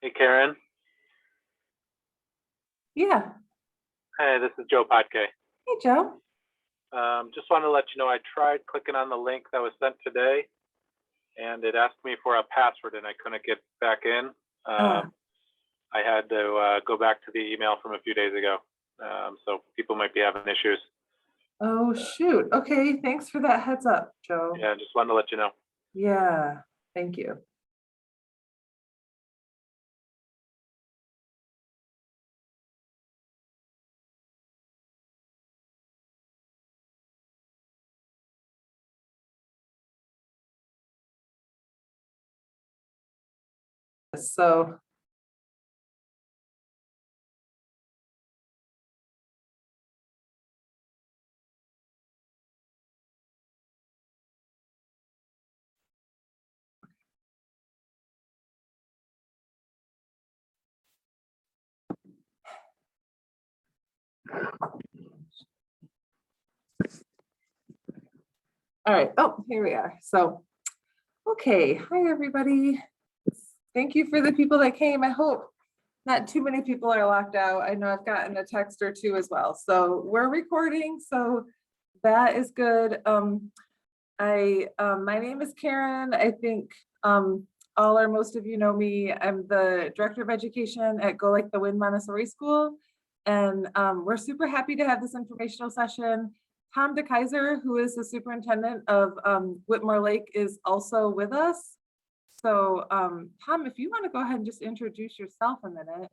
Hey, Karen. Yeah. Hey, this is Joe Potke. Hey, Joe. Just wanted to let you know I tried clicking on the link that was sent today, and it asked me for a password, and I couldn't get back in. I had to go back to the email from a few days ago, so people might be having issues. Oh, shoot. Okay, thanks for that heads up, Joe. Yeah, just wanted to let you know. Yeah, thank you. So, all right. Oh, here we are. So, okay. Hi, everybody. Thank you for the people that came. I hope not too many people are locked out. I know I've gotten a text or two as well. So we're recording, so that is good. My name is Karen. I think all or most of you know me. I'm the Director of Education at Go Like the Wind Montessori School. And we're super happy to have this informational session. Tom DeKaiser, who is the superintendent of Whitmore Lake, is also with us. So Tom, if you want to go ahead and just introduce yourself a minute.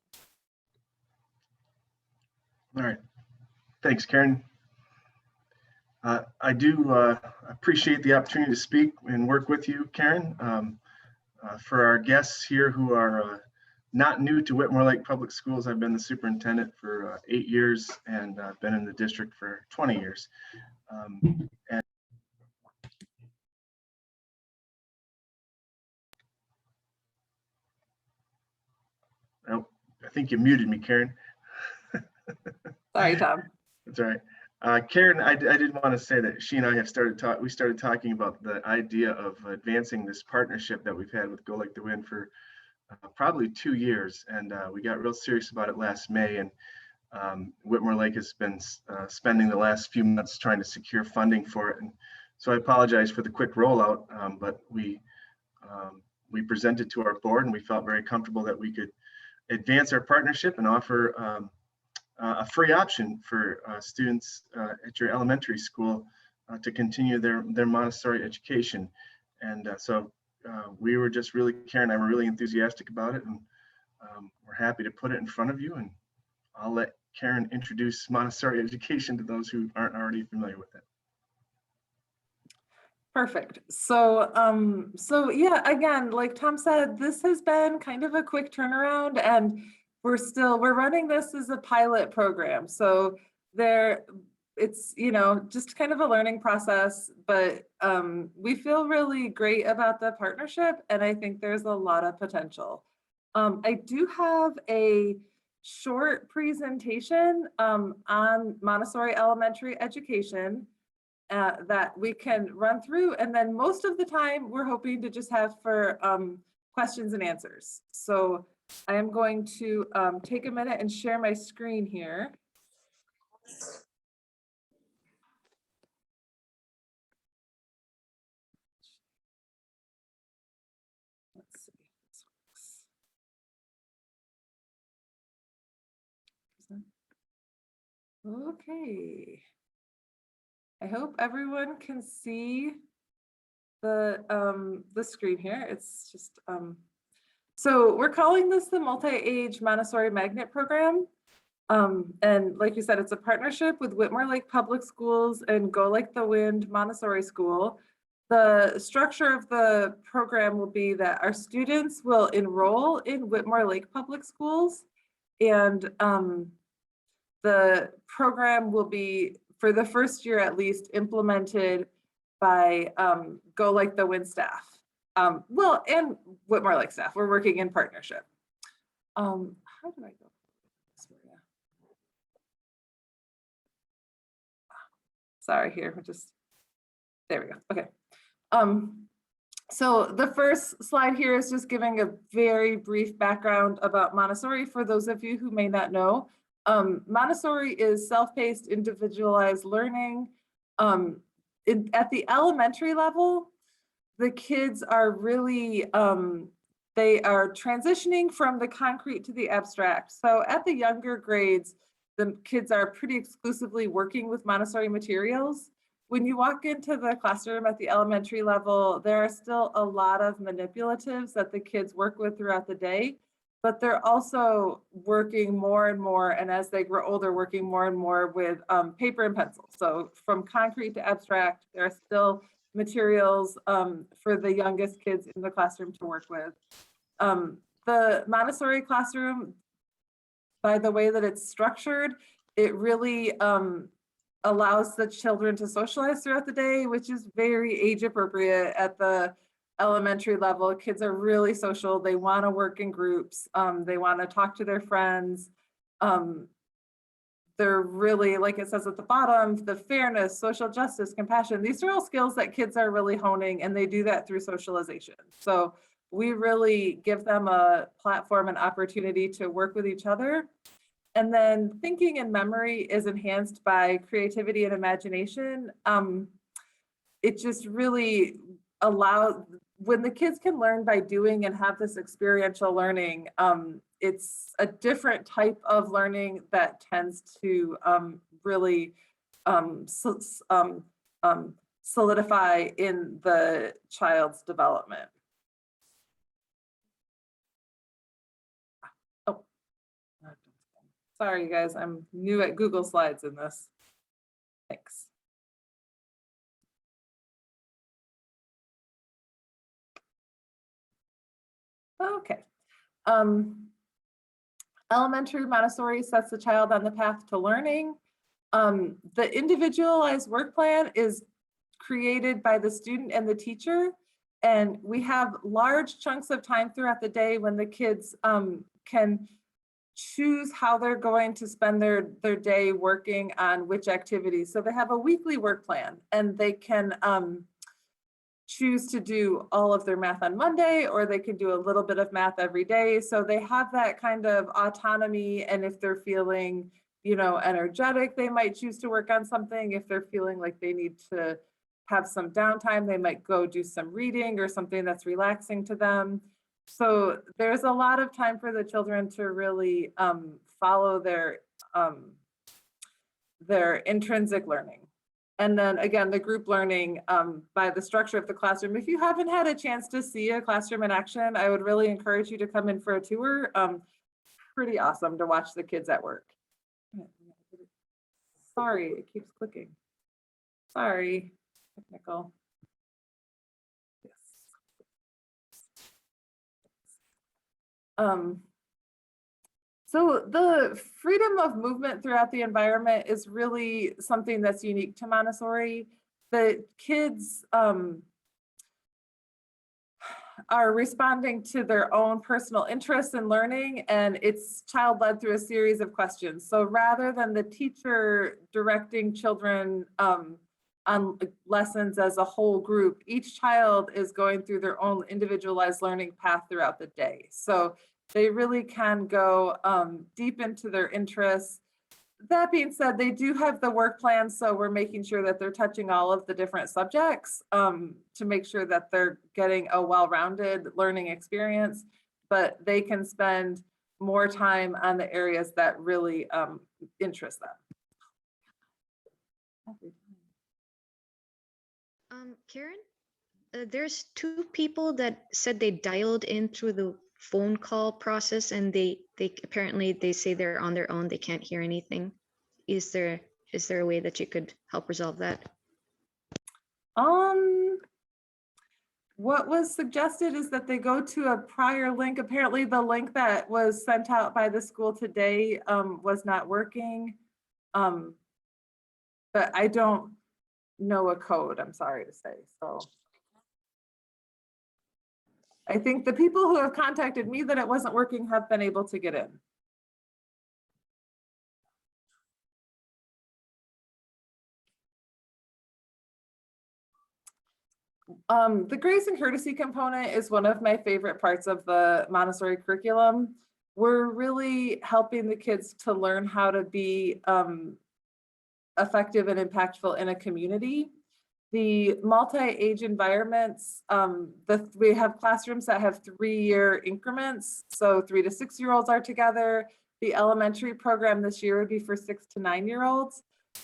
All right. Thanks, Karen. I do appreciate the opportunity to speak and work with you, Karen. For our guests here who are not new to Whitmore Lake Public Schools, I've been the superintendent for 8 years, and I've been in the district for 20 years. And oh, I think you muted me, Karen. Sorry, Tom. That's all right. Karen, I did want to say that she and I have started talking about the idea of advancing this partnership that we've had with Go Like the Wind for probably 2 years, and we got real serious about it last May. And Whitmore Lake has been spending the last few months trying to secure funding for it, and so I apologize for the quick rollout, but we presented to our board, and we felt very comfortable that we could advance our partnership and offer a free option for students at your elementary school to continue their Montessori education. And so we were just really, Karen and I were really enthusiastic about it, and we're happy to put it in front of you. And I'll let Karen introduce Montessori education to those who aren't already familiar with it. Perfect. So, yeah, again, like Tom said, this has been kind of a quick turnaround, and we're running this as a pilot program. So it's, just kind of a learning process, but we feel really great about the partnership, and I think there's a lot of potential. I do have a short presentation on Montessori elementary education that we can run through, and then most of the time we're hoping to just have for questions and answers. So I am going to take a minute and share my screen here. Let's see. Okay. I hope everyone can see the screen here. It's just so we're calling this the Multi-Age Montessori Magnet Program. And like you said, it's a partnership with Whitmore Lake Public Schools and Go Like the Wind Montessori School. The structure of the program will be that our students will enroll in Whitmore Lake Public Schools, and the program will be, for the first year at least, implemented by Go Like the Wind staff. Well, and Whitmore Lake staff. We're working in partnership. How do I go? Sorry, here, there we go. Okay. So the first slide here is just giving a very brief background about Montessori for those of you who may not know. Montessori is self-paced, individualized learning. At the elementary level, the kids are really, they are transitioning from the concrete to the abstract. So at the younger grades, the kids are pretty exclusively working with Montessori materials. When you walk into the classroom at the elementary level, there are still a lot of manipulatives that the kids work with throughout the day, but they're also working more and more, and as they grow older, working more and more with paper and pencil. So from concrete to abstract, there are still materials for the youngest kids in the classroom to work with. The Montessori classroom, by the way that it's structured, it really allows the children to socialize throughout the day, which is very age appropriate at the elementary level. Kids are really social. They want to work in groups. They want to talk to their friends. They're really, like it says at the bottom, the fairness, social justice, compassion. These are all skills that kids are really honing, and they do that through socialization. So we really give them a platform and opportunity to work with each other. And then thinking and memory is enhanced by creativity and imagination. It just really allows, when the kids can learn by doing and have this experiential learning, it's a different type of learning that tends to really solidify in the child's development. Oh, sorry, you guys, I'm new at Google Slides in this. Thanks. Okay. Elementary Montessori sets the child on the path to learning. The individualized work plan is created by the student and the teacher. And we have large chunks of time throughout the day when the kids can choose how they're going to spend their day working on which activities. So they have a weekly work plan, and they can choose to do all of their math on Monday, or they can do a little bit of math every day. So they have that kind of autonomy. And if they're feeling, you know, energetic, they might choose to work on something. If they're feeling like they need to have some downtime, they might go do some reading or something that's relaxing to them. So there's a lot of time for the children to really follow their intrinsic learning. And then again, the group learning by the structure of the classroom. If you haven't had a chance to see a classroom in action, I would really encourage you to come in for a tour. Pretty awesome to watch the kids at work. Sorry, it keeps clicking. Sorry, technical. Yes. So the freedom of movement throughout the environment is really something that's unique to Montessori. The kids are responding to their own personal interests in learning, and it's child-led through a series of questions. So rather than the teacher directing children on lessons as a whole group, each child is going through their own individualized learning path throughout the day. So they really can go deep into their interests. That being said, they do have the work plan, so we're making sure that they're touching all of the different subjects to make sure that they're getting a well-rounded learning experience, but they can spend more time on the areas that really interest them. Karen, there's two people that said they dialed in through the phone call process, and they apparently they say they're on their own, they can't hear anything. Is there a way that you could help resolve that? What was suggested is that they go to a prior link. Apparently the link that was sent out by the school today was not working. But I don't know a code, I'm sorry to say. So I think the people who have contacted me that it wasn't working have been able to get in. The grace and courtesy component is one of my favorite parts of the Montessori curriculum. We're really helping the kids to learn how to be effective and impactful in a community. The multi-age environments, we have classrooms that have 3-year increments. So 3 to 6-year-olds are together. The elementary program this year would be for 6 to 9-year-olds.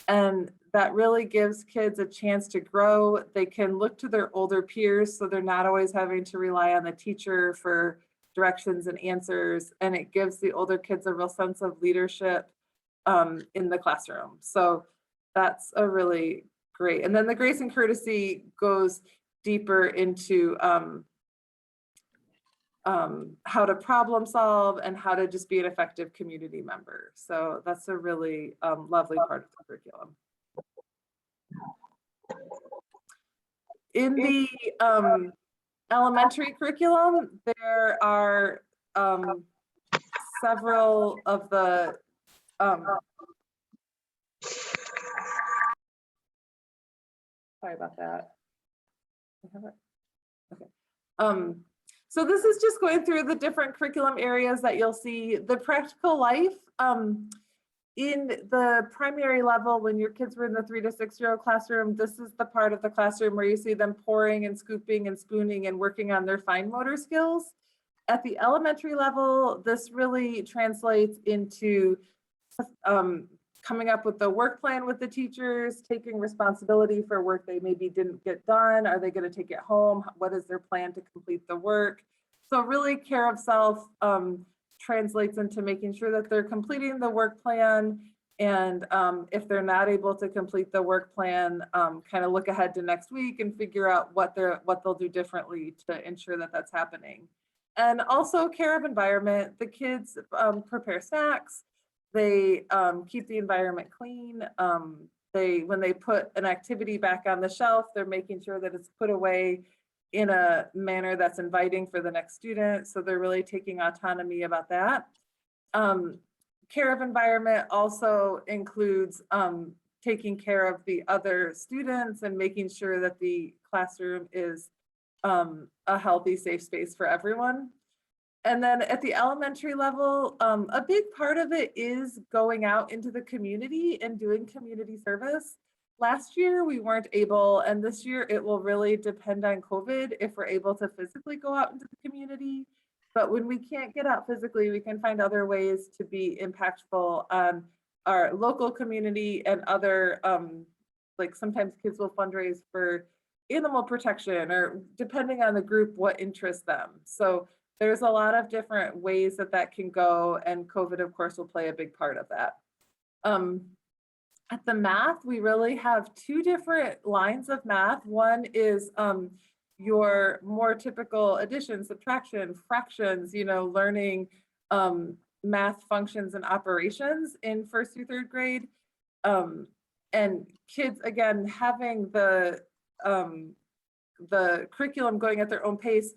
And that really gives kids a chance to grow. They can look to their older peers, so they're not always having to rely on the teacher for directions and answers. And it gives the older kids a real sense of leadership in the classroom. So that's a really great. And then the grace and courtesy goes deeper into how to problem solve and how to just be an effective community member. So that's a really lovely part of the curriculum. In the elementary curriculum, there are several of the sorry about that. I have it. Okay. So this is just going through the different curriculum areas that you'll see. The practical life in the primary level, when your kids were in the 3 to 6-year-old classroom, this is the part of the classroom where you see them pouring and scooping and spooning and working on their fine motor skills. At the elementary level, this really translates into coming up with the work plan with the teachers, taking responsibility for work they maybe didn't get done. Are they going to take it home? What is their plan to complete the work? So really care of self translates into making sure that they're completing the work plan. And if they're not able to complete the work plan, kind of look ahead to next week and figure out what they'll do differently to ensure that that's happening. And also care of environment. The kids prepare snacks. They keep the environment clean. When they put an activity back on the shelf, they're making sure that it's put away in a manner that's inviting for the next student. So they're really taking autonomy about that. Care of environment also includes taking care of the other students and making sure that the classroom is a healthy, safe space for everyone. And then at the elementary level, a big part of it is going out into the community and doing community service. Last year we weren't able, and this year it will really depend on COVID if we're able to physically go out into the community. But when we can't get out physically, we can find other ways to be impactful on our local community and other, like sometimes kids will fundraise for animal protection or depending on the group, what interests them. So there's a lot of different ways that can go, and COVID, of course, will play a big part of that. At the math, we really have 2 different lines of math. One is your more typical addition, subtraction, fractions, learning math functions and operations in 1st through 3rd grade. And kids, again, having the curriculum going at their own pace.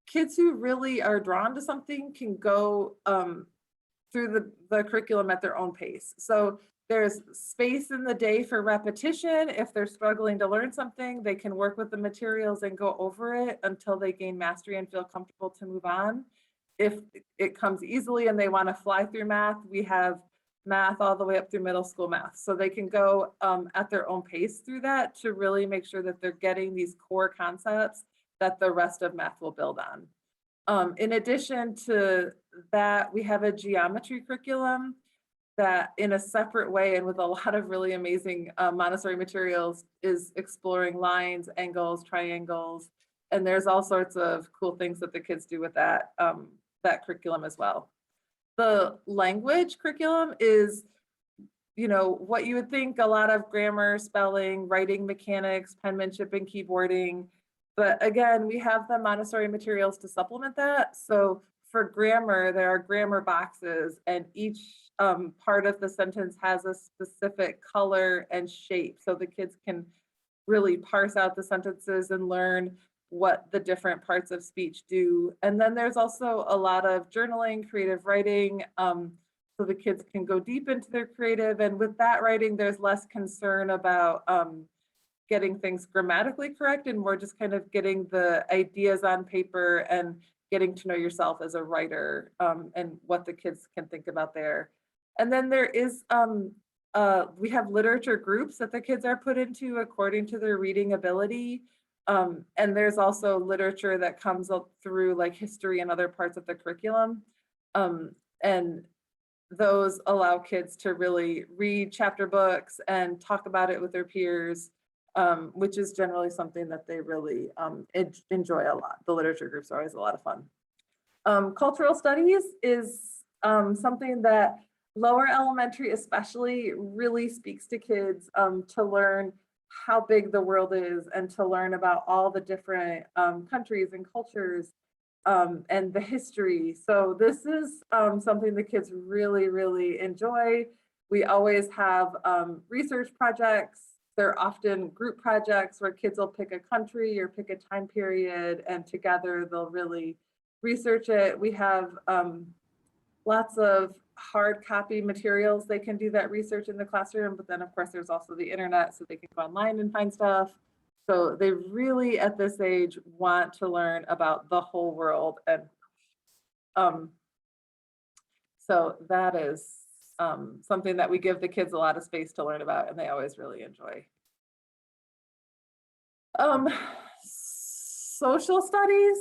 Kids who really are drawn to something can go through the curriculum at their own pace. So there's space in the day for repetition. If they're struggling to learn something, they can work with the materials and go over it until they gain mastery and feel comfortable to move on. If it comes easily and they want to fly through math, we have math all the way up through middle school math. So they can go at their own pace through that to really make sure that they're getting these core concepts that the rest of math will build on. In addition to that, we have a geometry curriculum that in a separate way and with a lot of really amazing Montessori materials is exploring lines, angles, triangles, and there's all sorts of cool things that the kids do with that, that curriculum as well. The language curriculum is, what you would think, a lot of grammar, spelling, writing mechanics, penmanship and keyboarding. But again, we have the Montessori materials to supplement that. So for grammar, there are grammar boxes and each part of the sentence has a specific color and shape. So the kids can really parse out the sentences and learn what the different parts of speech do. And then there's also a lot of journaling, creative writing, so the kids can go deep into their creative. And with that writing, there's less concern about getting things grammatically correct and more just kind of getting the ideas on paper and getting to know yourself as a writer, and what the kids can think about there. And then there is, we have literature groups that the kids are put into according to their reading ability. And there's also literature that comes up through like history and other parts of the curriculum. And those allow kids to really read chapter books and talk about it with their peers, which is generally something that they really enjoy a lot. The literature groups are always a lot of fun. Cultural studies is something that lower elementary especially really speaks to kids, to learn how big the world is and to learn about all the different countries and cultures, and the history. So this is something the kids really, really enjoy. We always have research projects. They're often group projects where kids will pick a country or pick a time period, and together they'll really research it. We have lots of hard copy materials. They can do that research in the classroom, but then of course there's also the internet, so they can go online and find stuff. So they really at this age want to learn about the whole world. And so that is something that we give the kids a lot of space to learn about, and they always really enjoy. Social studies,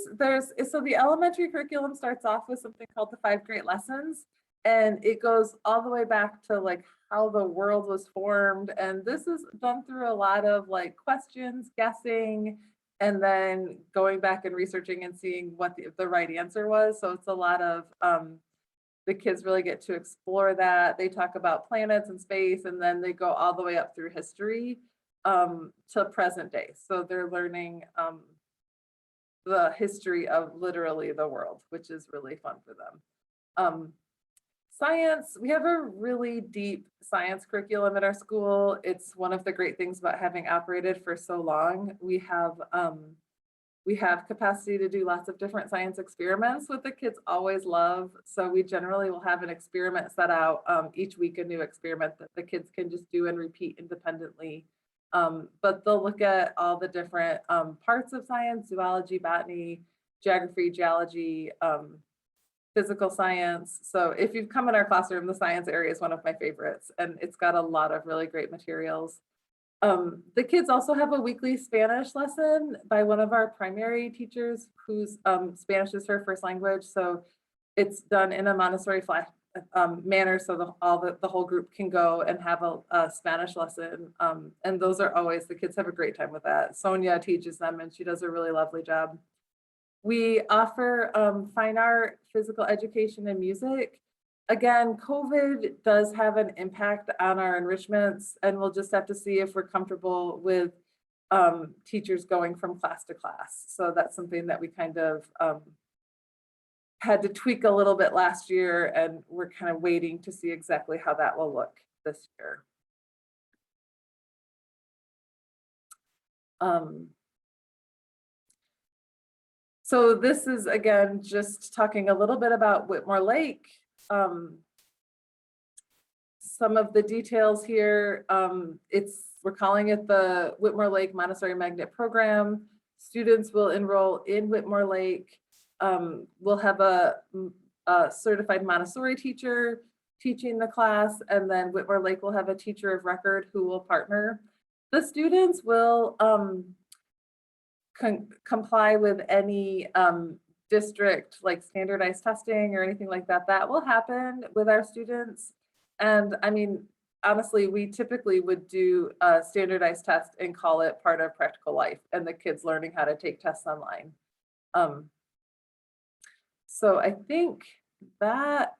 so the elementary curriculum starts off with something called the 5 Great Lessons, and it goes all the way back to like how the world was formed. And this is done through a lot of like questions, guessing, and then going back and researching and seeing what the right answer was. So it's a lot of, the kids really get to explore that. They talk about planets and space, and then they go all the way up through history to present day. So they're learning the history of literally the world, which is really fun for them. Science, we have a really deep science curriculum at our school. It's one of the great things about having operated for so long. We have capacity to do lots of different science experiments, what the kids always love. So we generally will have an experiment set out each week, a new experiment that the kids can just do and repeat independently. But they'll look at all the different parts of science: zoology, botany, geography, geology, physical science. So if you've come in our classroom, the science area is one of my favorites, and it's got a lot of really great materials. The kids also have a weekly Spanish lesson by one of our primary teachers whose Spanish is her first language. So it's done in a Montessori manner, so the whole group can go and have a Spanish lesson. And those are always, the kids have a great time with that. Sonia teaches them, and she does a really lovely job. We offer fine art, physical education, and music. Again, COVID does have an impact on our enrichments, and we'll just have to see if we're comfortable with teachers going from class to class. So that's something that we kind of had to tweak a little bit last year, and we're kind of waiting to see exactly how that will look this year. So this is, again, just talking a little bit about Whitmore Lake. Some of the details here, we're calling it the Whitmore Lake Montessori Magnet Program. Students will enroll in Whitmore Lake. We'll have a certified Montessori teacher teaching the class, and then Whitmore Lake will have a teacher of record who will partner. The students will comply with any district like standardized testing or anything like that. That will happen with our students. And I mean, honestly, we typically would do a standardized test and call it part of practical life and the kids learning how to take tests online. So I think that,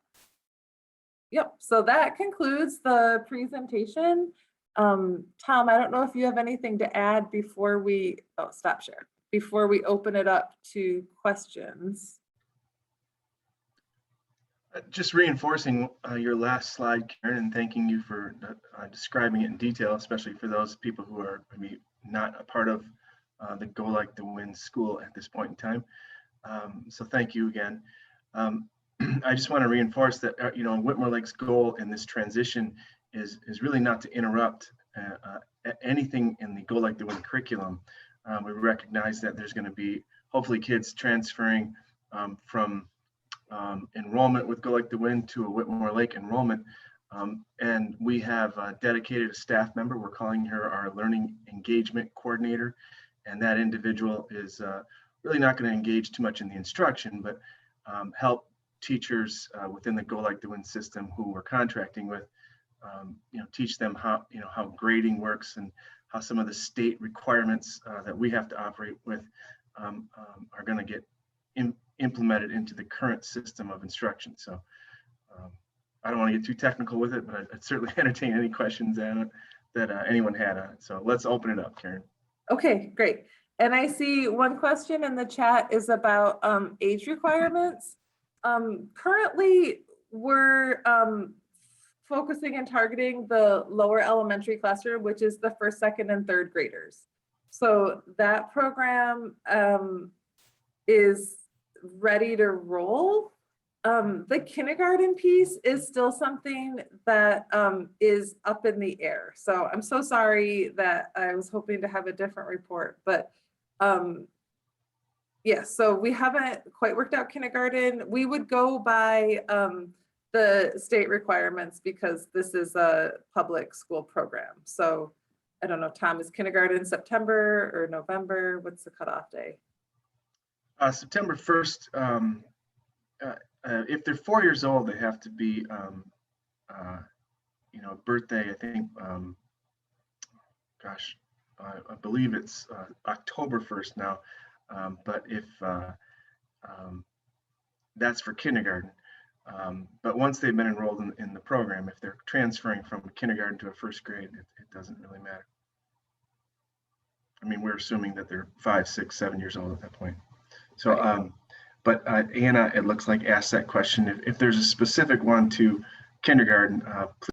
yep, so that concludes the presentation. Tom, I don't know if you have anything to add before we, stop share, before we open it up to questions. Just reinforcing your last slide, Karen, and thanking you for describing it in detail, especially for those people who are maybe not a part of the Go Like the Wind school at this point in time. So thank you again. I just want to reinforce that, Whitmore Lake's goal in this transition is really not to interrupt anything in the Go Like the Wind curriculum, we recognize that there's going to be hopefully kids transferring from enrollment with Go Like the Wind to a Whitmore Lake enrollment. And we have dedicated a staff member. We're calling her our learning engagement coordinator. And that individual is really not going to engage too much in the instruction, but help teachers within the Go Like the Wind system who we're contracting with, teach them how, how grading works and how some of the state requirements that we have to operate with are going to get implemented into the current system of instruction. So I don't want to get too technical with it, but I'd certainly entertain any questions that anyone had on it. So let's open it up, Karen. Okay, great. And I see one question in the chat is about age requirements. Currently, we're focusing and targeting the lower elementary classroom, which is the first, second, and third graders. So that program is ready to roll. The kindergarten piece is still something that is up in the air. So I'm so sorry that I was hoping to have a different report, but yeah, so we haven't quite worked out kindergarten. We would go by the state requirements because this is a public school program. So I don't know, Tom, is kindergarten September or November? What's the cutoff day? September 1st. If they're 4 years old, they have to be, birthday, I think, I believe it's October 1st now. But if that's for kindergarten. But once they've been enrolled in the program, if they're transferring from kindergarten to a first grade, it doesn't really matter. I mean, we're assuming that they're 5, 6, 7 years old at that point. So, but Anna, it looks like asked that question. If there's a specific one to kindergarten,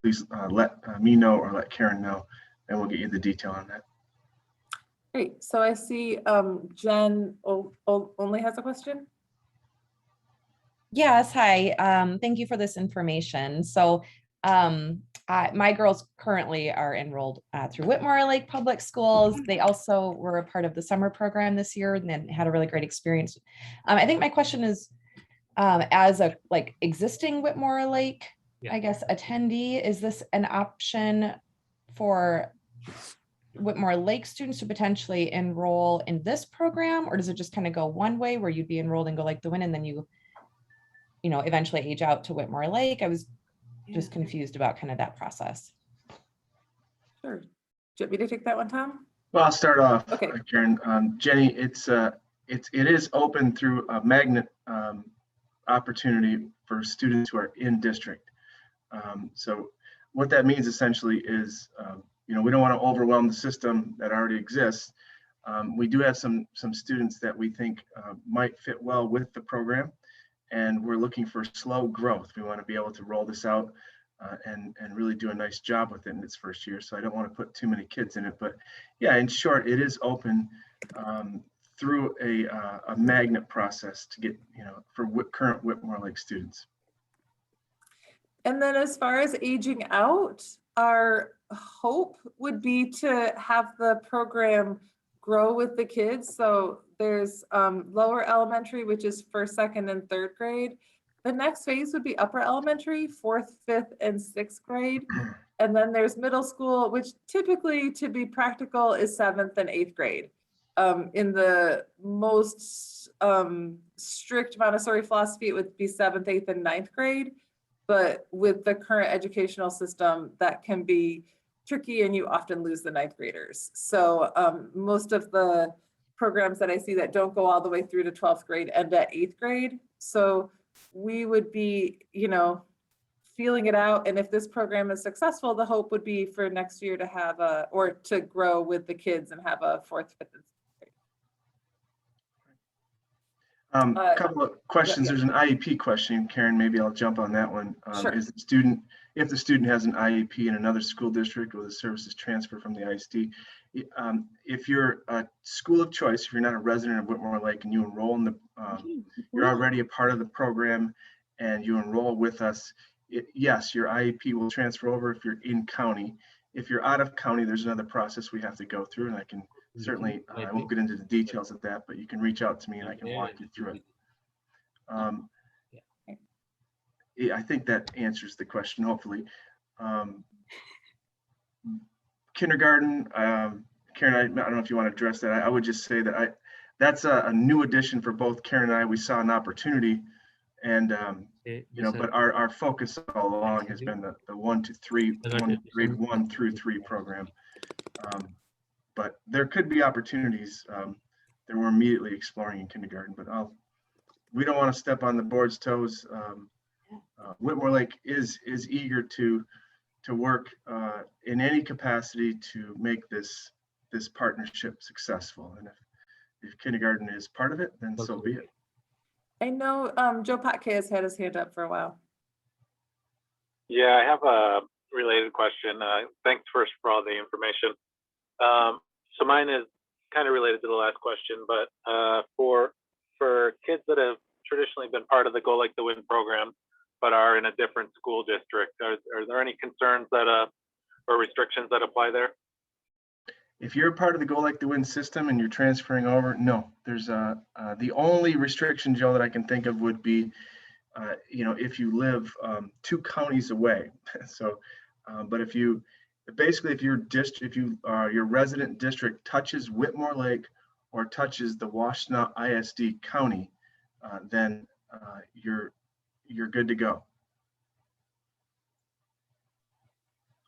please let me know or let Karen know, and we'll get you the detail on that. Great. So I see Jen only has a question. Yes, hi. Thank you for this information. So my girls currently are enrolled through Whitmore Lake Public Schools. They also were a part of the summer program this year and then had a really great experience. I think my question is, as a existing Whitmore Lake, I guess, attendee, is this an option for Whitmore Lake students to potentially enroll in this program, or does it just kind of go one way where you'd be enrolled and Go Like the Wind and then you eventually age out to Whitmore Lake? I was just confused about kind of that process. Sure. Do you want me to take that one, Tom? Well, I'll start off, okay. Karen. Jenny, it is open through a magnet opportunity for students who are in district. So what that means essentially is, we don't want to overwhelm the system that already exists. We do have some students that we think might fit well with the program. And we're looking for slow growth. We want to be able to roll this out and really do a nice job with it in its first year. So I don't want to put too many kids in it, but yeah, in short, it is open through a magnet process to get, for current Whitmore Lake students. And then as far as aging out, our hope would be to have the program grow with the kids. So there's lower elementary, which is first, second, and third grade. The next phase would be upper elementary, 4th, 5th, and 6th grade. And then there's middle school, which typically, to be practical, is 7th and 8th grade. In the most strict Montessori philosophy, it would be 7th, 8th, and 9th grade. But with the current educational system, that can be tricky and you often lose the 9th graders. So most of the programs that I see that don't go all the way through to 12th grade end at 8th grade. So we would be, feeling it out. And if this program is successful, the hope would be for next year to have or to grow with the kids and have a 4th, 5th, and 6th grade. A couple of questions. Yeah. There's an IEP question, Karen. Maybe I'll jump on that one. Sure. If the student has an IEP in another school district or the services transfer from the ISD, if you're a school of choice, if you're not a resident of Whitmore Lake and you enroll in the, you're already a part of the program and you enroll with us, yes, your IEP will transfer over if you're in county. If you're out of county, there's another process we have to go through, and I can certainly, I won't get into the details of that, but you can reach out to me and I can walk you through it. Yeah, I think that answers the question, hopefully. Kindergarten, Karen, I don't know if you want to address that. I would just say that that's a new addition for both Karen and I. We saw an opportunity, and but our focus all along has been the grade 1 through 3 program. But there could be opportunities that we're immediately exploring in kindergarten. But we don't want to step on the board's toes. Whitmore Lake is eager to work in any capacity to make this partnership successful. And if kindergarten is part of it, then so be it. I know Joe Potke has had his hand up for a while. Yeah, I have a related question. Thanks first for all the information. So mine is kind of related to the last question, but for kids that have traditionally been part of the Go Like the Wind program, but are in a different school district, are there any concerns that or restrictions that apply there? If you're part of the Go Like the Wind system and you're transferring over, no. There's the only restriction, Joe, that I can think of would be, if you live 2 counties away. So, but if your resident district touches Whitmore Lake or touches the Washtenaw ISD County, then you're good to go.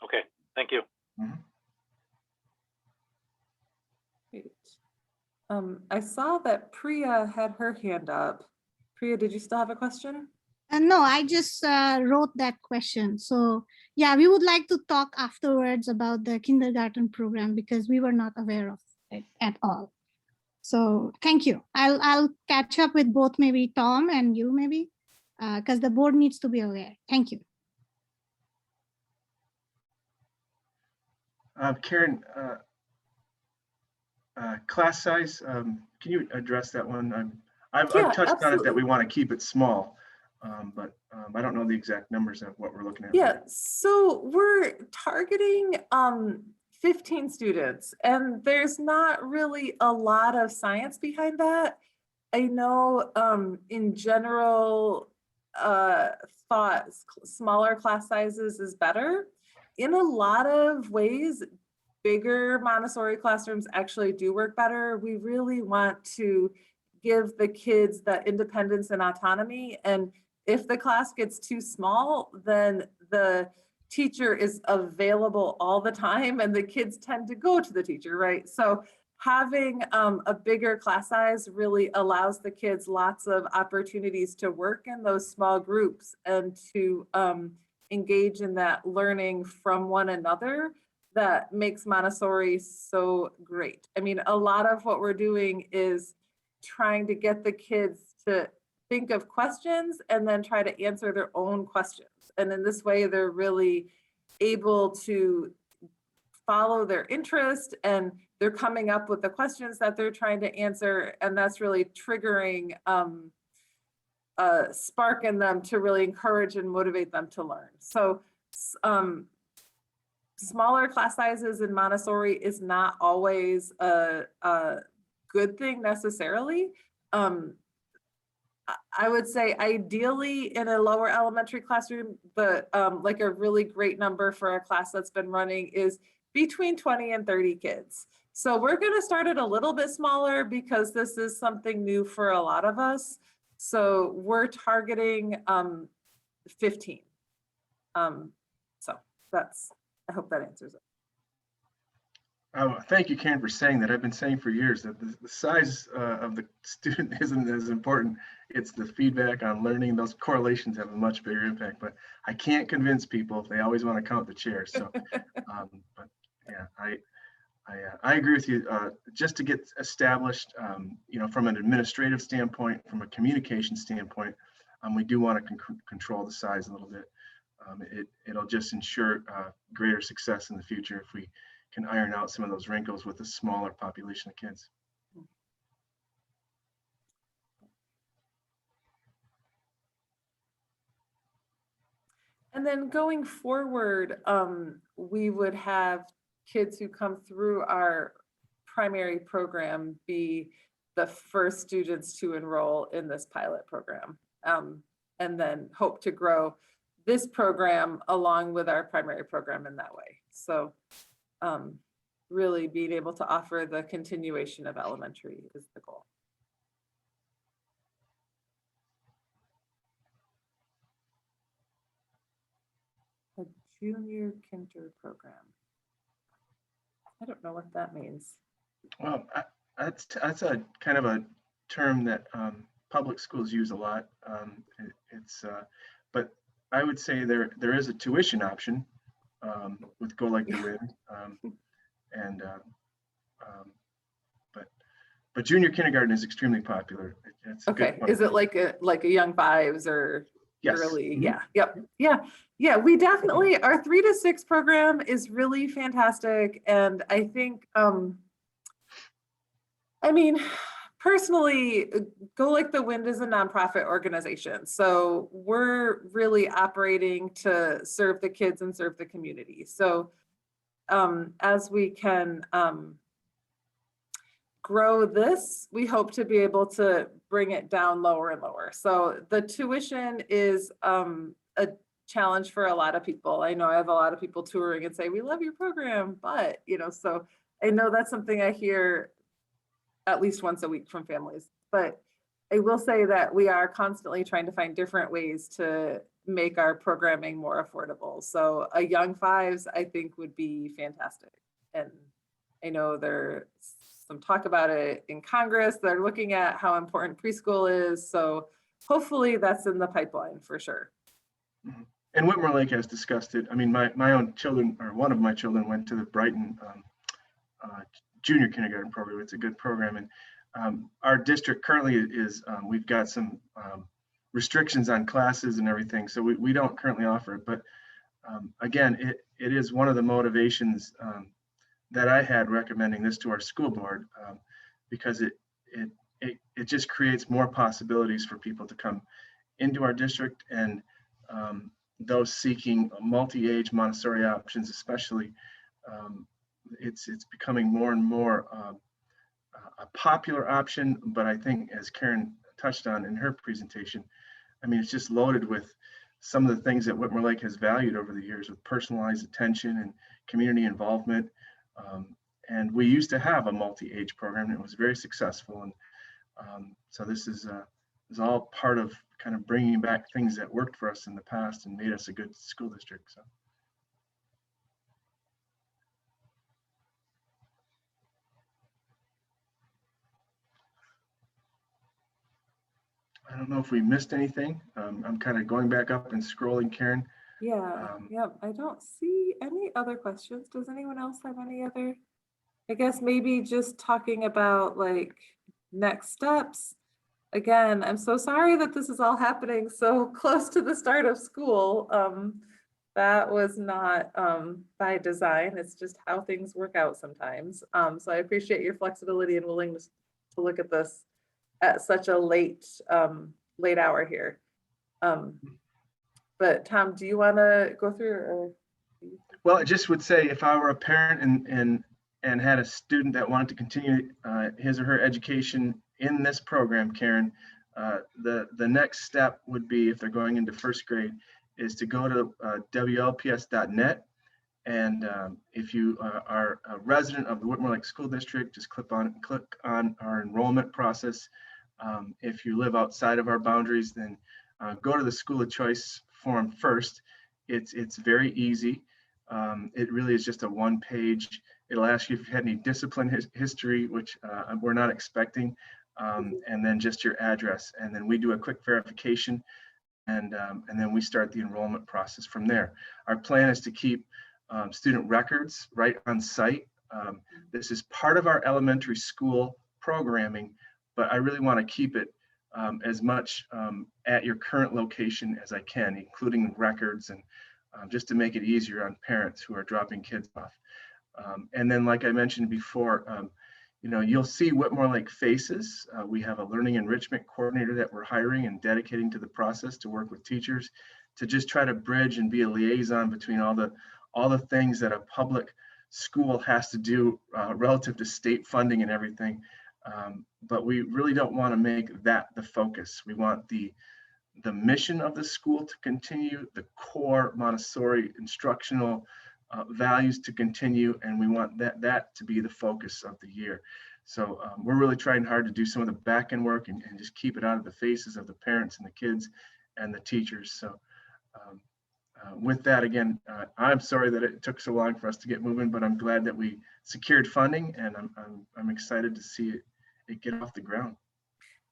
Okay, thank you. Mm-hmm. Great. I saw that Priya had her hand up. Priya, did you still have a question? No, I just wrote that question. So yeah, we would like to talk afterwards about the kindergarten program because we were not aware of it at all. So thank you. I'll catch up with both maybe Tom and you maybe because the board needs to be aware. Thank you. Karen, class size, can you address that one? I've touched absolutely. on it that we want to keep it small, but I don't know the exact numbers of what we're looking at. Yeah, so we're targeting 15 students, and there's not really a lot of science behind that. I know in general, thought smaller class sizes is better. In a lot of ways, bigger Montessori classrooms actually do work better. We really want to give the kids that independence and autonomy. And if the class gets too small, then the teacher is available all the time and the kids tend to go to the teacher, right? So having a bigger class size really allows the kids lots of opportunities to work in those small groups and to engage in that learning from one another that makes Montessori so great. I mean, a lot of what we're doing is trying to get the kids to think of questions and then try to answer their own questions. And in this way, they're really able to follow their interest and they're coming up with the questions that they're trying to answer. And that's really triggering a spark in them to really encourage and motivate them to learn. So smaller class sizes in Montessori is not always a good thing necessarily. I would say ideally in a lower elementary classroom, but like a really great number for a class that's been running is between 20 and 30 kids. So we're going to start it a little bit smaller because this is something new for a lot of us. So we're targeting 15. So that's, I hope that answers it. Thank you, Karen, for saying that. I've been saying for years that the size of the student isn't as important. It's the feedback on learning. Those correlations have a much bigger impact, but I can't convince people if they always want to count the chairs. So, but yeah, I agree with you. Just to get established, from an administrative standpoint, from a communication standpoint, we do want to control the size a little bit. It'll just ensure greater success in the future if we can iron out some of those wrinkles with a smaller population of kids. And then going forward, we would have kids who come through our primary program be the first students to enroll in this pilot program. And then hope to grow this program along with our primary program in that way. So really being able to offer the continuation of elementary is the goal. A junior kinder program. I don't know what that means. Well, that's a kind of a term that public schools use a lot. But I would say there is a tuition option with Go Like the Wind, but junior kindergarten is extremely popular. It's Okay, is it like a young fives or Yes. early? Mhm. Yeah, yep, yeah. We definitely, our 3 to 6 program is really fantastic, and I think, I mean, personally, Go Like the Wind is a nonprofit organization, so we're really operating to serve the kids and serve the community. So, as we can grow this, we hope to be able to bring it down lower and lower. So the tuition is a challenge for a lot of people. I know I have a lot of people touring and say, we love your program, but, so I know that's something I hear at least once a week from families. But I will say that we are constantly trying to find different ways to make our programming more affordable. So a young fives, I think, would be fantastic. And I know there's some talk about it in Congress. They're looking at how important preschool is. So hopefully that's in the pipeline for sure. Mhm. And Whitmore Lake has discussed it. I mean, my own children, or one of my children, went to the Brighton junior kindergarten program. It's a good program. And our district currently is, we've got some restrictions on classes and everything. So we don't currently offer it. But again, it is one of the motivations that I had recommending this to our school board, because it just creates more possibilities for people to come into our district, and those seeking multi-age Montessori options, especially, it's becoming more and more a popular option. But I think, as Karen touched on in her presentation, I mean, it's just loaded with some of the things that Whitmore Lake has valued over the years, with personalized attention and community involvement. And we used to have a multi-age program, and it was very successful. And so this is all part of kind of bringing back things that worked for us in the past and made us a good school district. So. I don't know if we missed anything. I'm kind of going back up and scrolling, Karen. Yeah, I don't see any other questions. Does anyone else have any other? I guess maybe just talking about like next steps. Again, I'm so sorry that this is all happening so close to the start of school. That was not by design. It's just how things work out sometimes. So I appreciate your flexibility and willingness to look at this at such a late hour here. But Tom, do you want to go through? Or... Well, I just would say, if I were a parent and had a student that wanted to continue his or her education in this program, Karen, the next step would be, if they're going into first grade, is to go to WLPS.net. And if you are a resident of the Whitmore Lake School District, just click on our enrollment process. If you live outside of our boundaries, then go to the school of choice form first. It's very easy. It really is just a one-page. It'll ask you if you had any discipline history, which we're not expecting, and then just your address. And then we do a quick verification, and then we start the enrollment process from there. Our plan is to keep student records right on site. This is part of our elementary school programming, but I really want to keep it as much at your current location as I can, including records, and just to make it easier on parents who are dropping kids off. And then, like I mentioned before, you'll see Whitmore Lake faces. We have a learning enrichment coordinator that we're hiring and dedicating to the process to work with teachers to just try to bridge and be a liaison between all the things that a public school has to do relative to state funding and everything. But we really don't want to make that the focus. We want the mission of the school to continue, the core Montessori instructional values to continue, and we want that to be the focus of the year. So we're really trying hard to do some of the back end work and just keep it out of the faces of the parents and the kids and the teachers. So with that, again, I'm sorry that it took so long for us to get moving, but I'm glad that we secured funding, and I'm excited to see it get off the ground.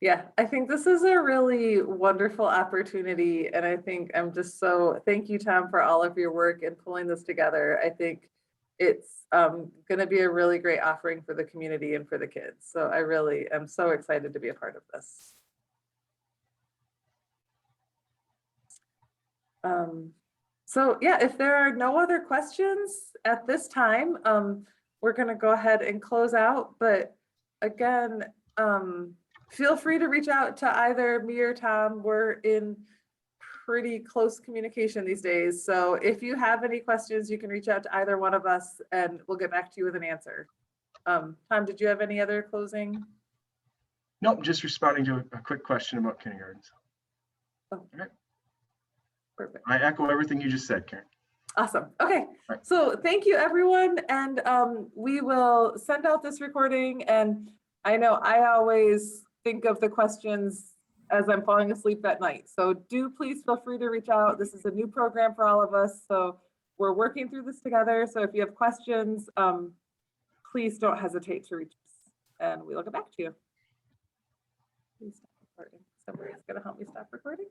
Yeah, I think this is a really wonderful opportunity. And I think thank you, Tom, for all of your work in pulling this together. I think it's going to be a really great offering for the community and for the kids. So I really am so excited to be a part of this. So yeah, if there are no other questions at this time, we're going to go ahead and close out. But again, feel free to reach out to either me or Tom. We're in pretty close communication these days. So if you have any questions, you can reach out to either one of us and we'll get back to you with an answer. Tom, did you have any other closing? Nope, just responding to a quick question about kindergarten. Oh, all right. Perfect. I echo everything you just said, Karen. Awesome. Okay. Right. So thank you, everyone. And we will send out this recording. And I know I always think of the questions as I'm falling asleep at night. So do please feel free to reach out. This is a new program for all of us. So we're working through this together. So if you have questions, please don't hesitate to reach us and we'll get back to you. Please stop recording. Somebody's going to help me stop recording.